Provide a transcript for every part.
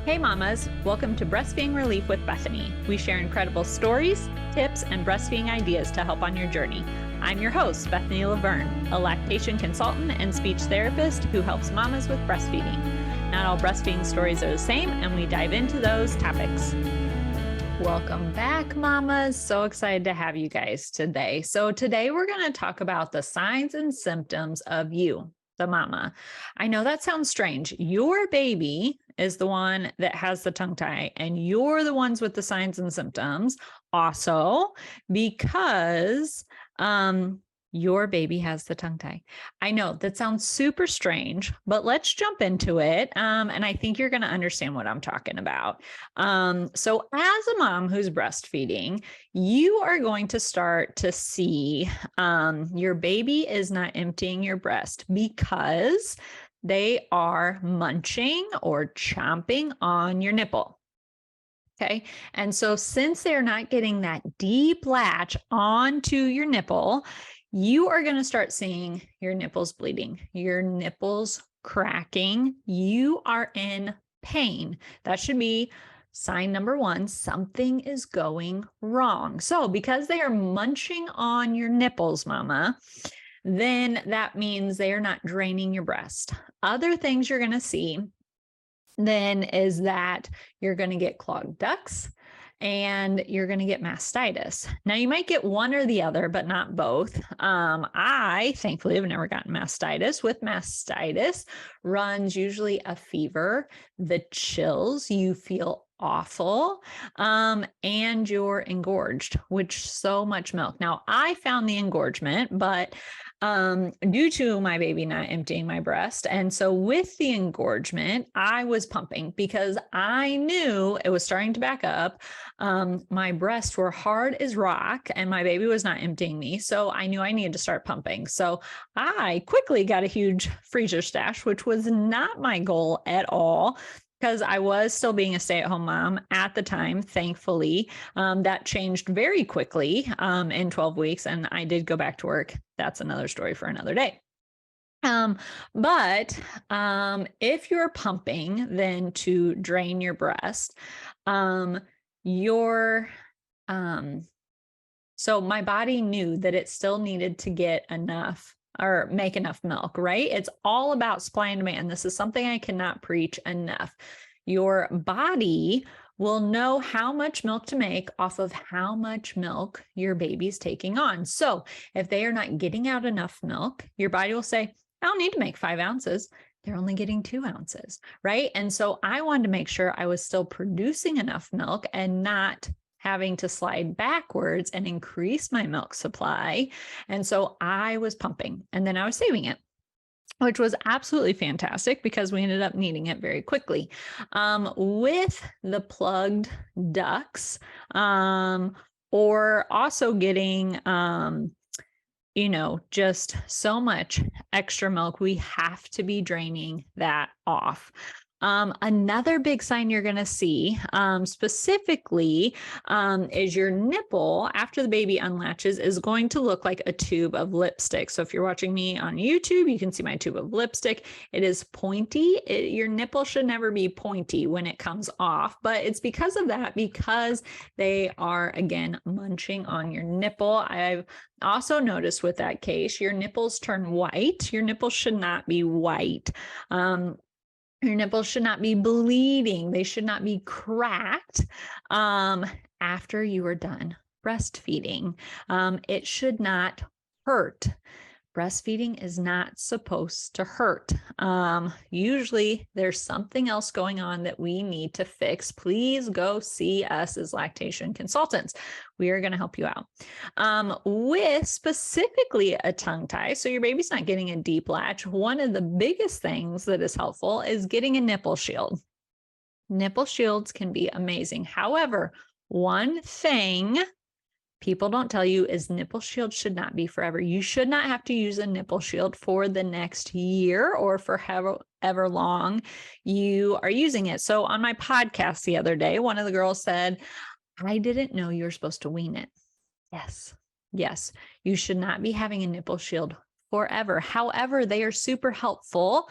Hey mamas, welcome to Breastfeeding Relief with Bethany. We share incredible stories, tips, and breastfeeding ideas to help on your journey. I'm your host, Bethany Laverne, a lactation consultant and speech therapist who helps mamas with breastfeeding. Not all breastfeeding stories are the same, and we dive into those topics. Welcome back, mamas. So excited to have you guys today. So today we're going to talk about the signs and symptoms of you, the mama. I know that sounds strange. Your baby is the one that has the tongue tie, and you're the ones with the signs and symptoms also because your baby has the tongue tie. I know that sounds super strange, but let's jump into it. And I think you're going to understand what I'm talking about. So as a mom who's breastfeeding, you are going to start to see your baby is not emptying your breast because they are munching or chomping on your nipple. Okay. And so since they're not getting that deep latch onto your nipple, you are going to start seeing your nipples bleeding, your nipples cracking. You are in pain. That should be sign number one. Something is going wrong. So because they are munching on your nipples, mama, then that means they are not draining your breast. Other things you're going to see then is that you're going to get clogged ducts and you're going to get mastitis. Now you might get one or the other, but not both. I thankfully have never gotten mastitis. With mastitis runs usually a fever, the chills, you feel awful, and you're engorged, which so much milk. Now I found the engorgement, but due to my baby not emptying my breast. And so with the engorgement, I was pumping because I knew it was starting to back up. My breasts were hard as rock and my baby was not emptying me. So I knew I needed to start pumping. So I quickly got a huge freezer stash, which was not my goal at all, because I was still being a stay-at-home mom at the time, thankfully. That changed very quickly in 12 weeks, and I did go back to work. That's another story for another day. But if you're pumping, then to drain your breast, so my body knew that it still needed to get enough or make enough milk, right? It's all about supply and demand. This is something I cannot preach enough. Your body will know how much milk to make off of how much milk your baby's taking on. So if they are not getting out enough milk, your body will say, I don't need to make 5 ounces. They're only getting 2 ounces, right? And so I wanted to make sure I was still producing enough milk and not having to slide backwards and increase my milk supply. And so I was pumping and then I was saving it, which was absolutely fantastic because we ended up needing it very quickly. With the plugged ducts, or also getting, just so much extra milk, we have to be draining that off. Another big sign you're going to see specifically is your nipple after the baby unlatches is going to look like a tube of lipstick. So if you're watching me on YouTube, you can see my tube of lipstick. It is pointy. Your nipple should never be pointy when it comes off, but it's because of that, because they are, again, munching on your nipple. I've also noticed with that case, your nipples turn white. Your nipples should not be white. Your nipples should not be bleeding. They should not be cracked after you are done breastfeeding. It should not hurt. Breastfeeding is not supposed to hurt. Usually there's something else going on that we need to fix. Please go see us as lactation consultants. We are going to help you out. With specifically a tongue tie, so your baby's not getting a deep latch, one of the biggest things that is helpful is getting a nipple shield. Nipple shields can be amazing. However, one thing people don't tell you is nipple shield should not be forever. You should not have to use a nipple shield for the next year or for however long you are using it. So on my podcast the other day, one of the girls said, I didn't know you were supposed to wean it. Yes. You should not be having a nipple shield forever. However, they are super helpful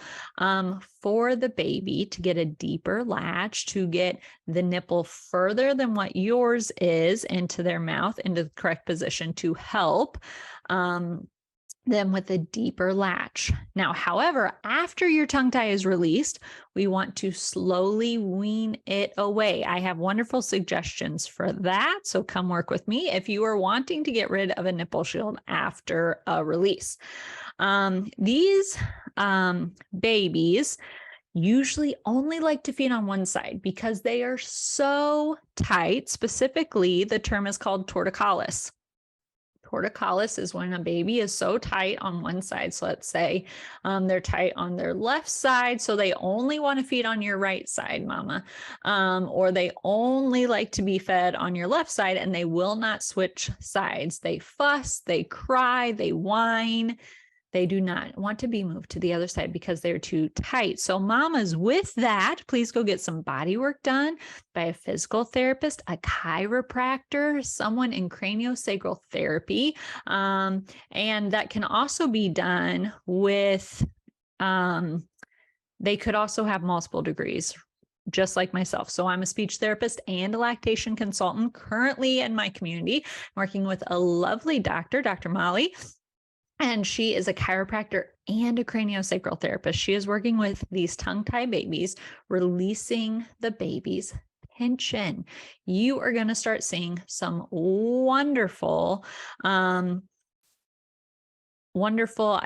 for the baby to get a deeper latch, to get the nipple further than what yours is into their mouth, into the correct position to help them with a deeper latch. Now, however, after your tongue tie is released, we want to slowly wean it away. I have wonderful suggestions for that. So come work with me if you are wanting to get rid of a nipple shield after a release. These babies usually only like to feed on one side because they are so tight. Specifically, the term is called torticollis. Torticollis is when a baby is so tight on one side. So let's say they're tight on their left side, so they only want to feed on your right side, mama. Or they only like to be fed on your left side and they will not switch sides. They fuss, they cry, they whine. They do not want to be moved to the other side because they're too tight. So mamas, with that, please go get some body work done by a physical therapist, a chiropractor, someone in craniosacral therapy. And that can also be done with, they could also have multiple degrees, just like myself. So I'm a speech therapist and a lactation consultant currently in my community, working with a lovely doctor, Dr. Molly. And she is a chiropractor and a craniosacral therapist. She is working with these tongue-tied babies, releasing the baby's tension. You are going to start seeing some wonderful, I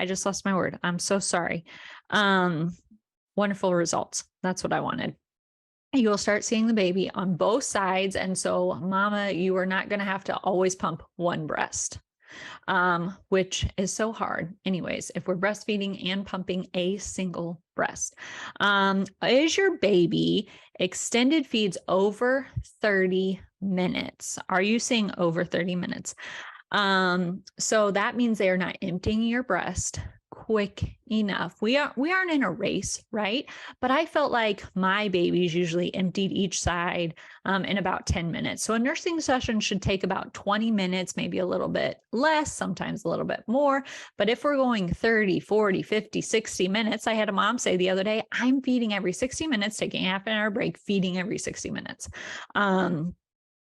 just lost my word. I'm so sorry. Wonderful results. That's what I wanted. You will start seeing the baby on both sides. And so, mama, you are not going to have to always pump one breast. Which is so hard anyways, if we're breastfeeding and pumping a single breast. Is your baby extended feeds over 30 minutes? Are you seeing over 30 minutes? So that means they are not emptying your breast quick enough. We aren't in a race, right? But I felt like my babies usually emptied each side in about 10 minutes. So a nursing session should take about 20 minutes, maybe a little bit less, sometimes a little bit more. But if we're going 30, 40, 50, 60 minutes, I had a mom say the other day, I'm feeding every 60 minutes, taking half an hour break, feeding every 60 minutes.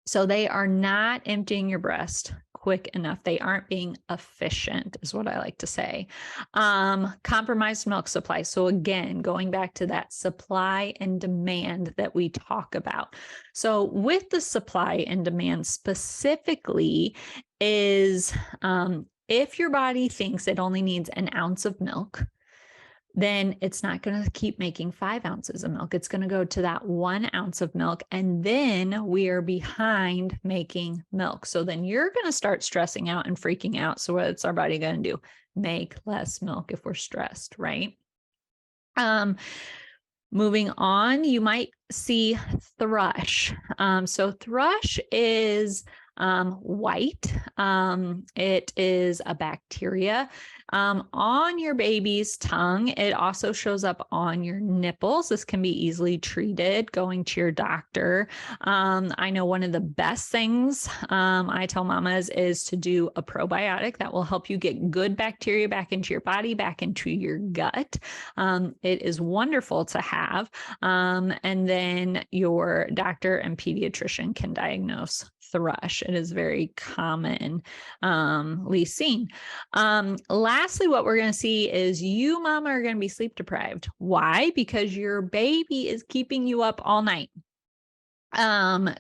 So they are not emptying your breast quick enough. They aren't being efficient, is what I like to say. Compromised milk supply. So again, going back to that supply and demand that we talk about. So with the supply and demand specifically is if your body thinks it only needs an ounce of milk, then it's not going to keep making 5 ounces of milk. It's going to go to that 1 ounce of milk. And then we are behind making milk. So then you're going to start stressing out and freaking out. So what's our body going to do? Make less milk if we're stressed, right? Moving on, you might see thrush. So thrush is white. It is a bacteria on your baby's tongue. It also shows up on your nipples. This can be easily treated going to your doctor. I know one of the best things I tell mamas is to do a probiotic that will help you get good bacteria back into your body, back into your gut. It is wonderful to have. And then your doctor and pediatrician can diagnose thrush. It is very commonly seen. Lastly, what we're going to see is you, mama, are going to be sleep deprived. Why? Because your baby is keeping you up all night.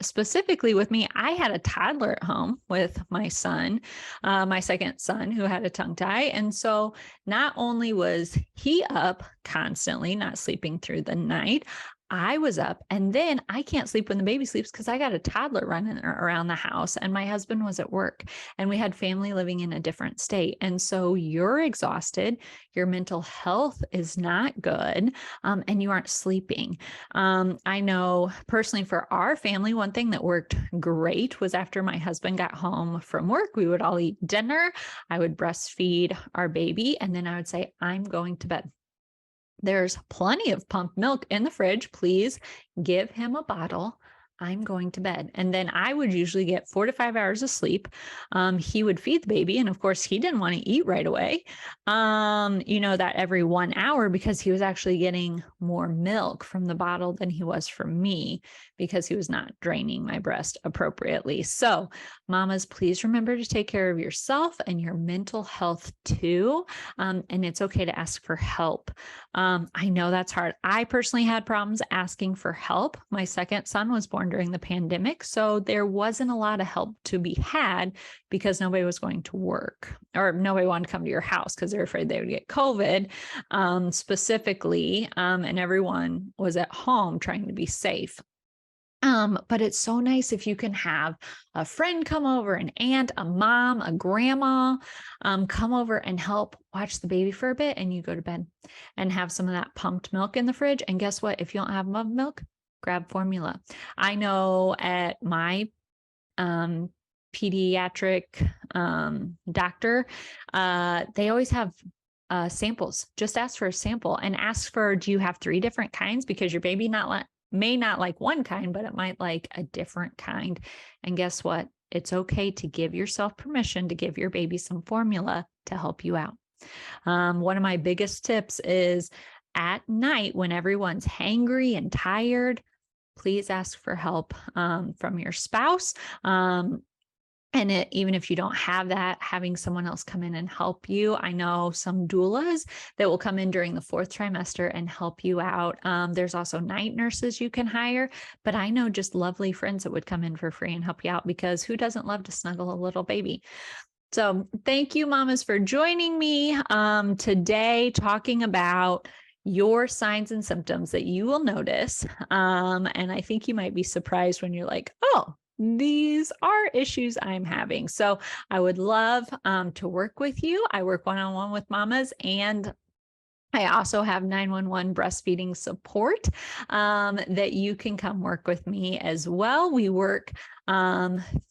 Specifically with me, I had a toddler at home with my son, my second son, who had a tongue tie. And so not only was he up constantly, not sleeping through the night, I was up, and then I can't sleep when the baby sleeps because I got a toddler running around the house and my husband was at work and we had family living in a different state. And so you're exhausted, your mental health is not good, and you aren't sleeping. I know personally for our family, one thing that worked great was after my husband got home from work, we would all eat dinner. I would breastfeed our baby, and then I would say, I'm going to bed. There's plenty of pumped milk in the fridge. Please give him a bottle. I'm going to bed. And then I would usually get 4 to 5 hours of sleep. He would feed the baby. And of course, he didn't want to eat right away, that every 1 hour, because he was actually getting more milk from the bottle than he was from me because he was not draining my breast appropriately. So mamas, please remember to take care of yourself and your mental health too. And it's okay to ask for help. I know that's hard. I personally had problems asking for help. My second son was born during the pandemic, so there wasn't a lot of help to be had because nobody was going to work or nobody wanted to come to your house because they're afraid they would get COVID specifically, and everyone was at home trying to be safe. But it's so nice if you can have a friend come over, an aunt, a mom, a grandma, come over and help watch the baby for a bit, and you go to bed and have some of that pumped milk in the fridge. And guess what? If you don't have mother milk, grab formula. I know at my pediatric doctor, they always have samples. Just ask for a sample and ask for, do you have 3 different kinds? Because your baby may not like one kind, but it might like a different kind. And guess what? It's okay to give yourself permission to give your baby some formula to help you out. One of my biggest tips is at night when everyone's hangry and tired, please ask for help from your spouse. And even if you don't have that, having someone else come in and help you. I know some doulas that will come in during the 4th trimester and help you out. There's also night nurses you can hire, but I know just lovely friends that would come in for free and help you out, because who doesn't love to snuggle a little baby? So thank you, mamas, for joining me today, talking about your signs and symptoms that you will notice. And I think you might be surprised when you're like, oh, these are issues I'm having. So I would love to work with you. I work one-on-one with mamas, and I also have 911 breastfeeding support that you can come work with me as well. We work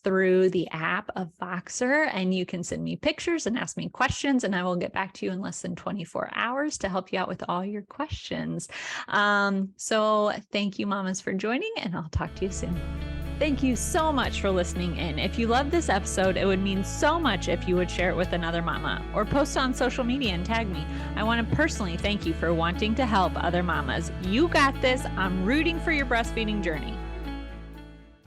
through the app of Voxer, and you can send me pictures and ask me questions, and I will get back to you in less than 24 hours to help you out with all your questions. So thank you, mamas, for joining, and I'll talk to you soon. Thank you so much for listening in. If you loved this episode, it would mean so much if you would share it with another mama or post on social media and tag me. I want to personally thank you for wanting to help other mamas. You got this. I'm rooting for your breastfeeding journey.